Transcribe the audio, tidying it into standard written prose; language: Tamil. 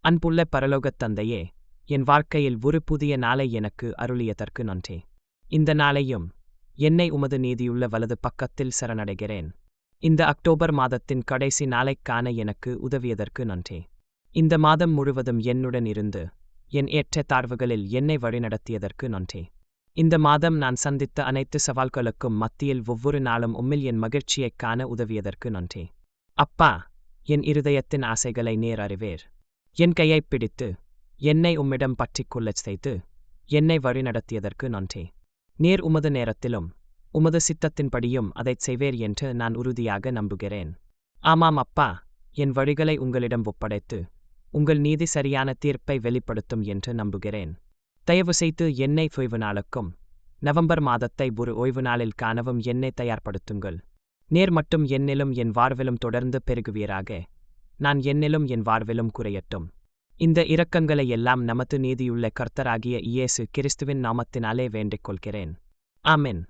அன்புள்ள பரலோகத் தந்தையே, என் வாழ்க்கையில் ஒரு புதிய நாளை எனக்கு அருளியதற்கு நன்றி. இந்த நாளையும் என்னை உமது நீதியுள்ள வலது பக்கத்தில் சரணடைகிறேன். இந்த அக்டோபர் மாதத்தின் கடைசி நாளைக் காண எனக்கு உதவியதற்கு நன்றி. இந்த மாதம் முழுவதும் என்னுடன் இருந்து என் ஏற்ற தாழ்வுகளில் என்னை வழிநடத்தியதற்கு நன்றி. இந்த மாதம் நான் சந்தித்த அனைத்து சவால்களுக்கும் மத்தியில் ஒவ்வொரு நாளும் உம்மில் என் மகிழ்ச்சியைக் காண உதவியதற்கு நன்றி. அப்பா, என் இருதயத்தின் ஆசைகளை நேர் அறிவேர். என் கையைப் பிடித்து என்னை உம்மிடம் பற்றிக்கொள்ளச் செய்து என்னை வழிநடத்தியதற்கு நன்றி. நேர் உமது நேரத்திலும் உமது சித்தத்தின்படியும் அதைச் செய்வேர் என்று நான் உறுதியாக நம்புகிறேன். ஆமாம் அப்பா, என் வழிகளை உங்களிடம் ஒப்படைத்து உங்கள் நீதி சரியான தீர்ப்பை வெளிப்படுத்தும் என்று நம்புகிறேன். தயவு செய்து என்னை ஓய்வு நாளுக்கும் நவம்பர் மாதத்தை ஒரு ஓய்வு நாளில் காணவும் என்னை தயார்படுத்துங்கள். நேர் மட்டும் என்னிலும் என் வாழ்விலும் தொடர்ந்து பெருகுவீராக. நான் என்னிலும் என் வாழ்விலும் குறையட்டும். இந்த இரக்கங்களை எல்லாம் நமது நீதியுள்ள கர்த்தராகிய இயேசு கிறிஸ்துவின் நாமத்தினாலே வேண்டிக் கொள்கிறேன். ஆமென்.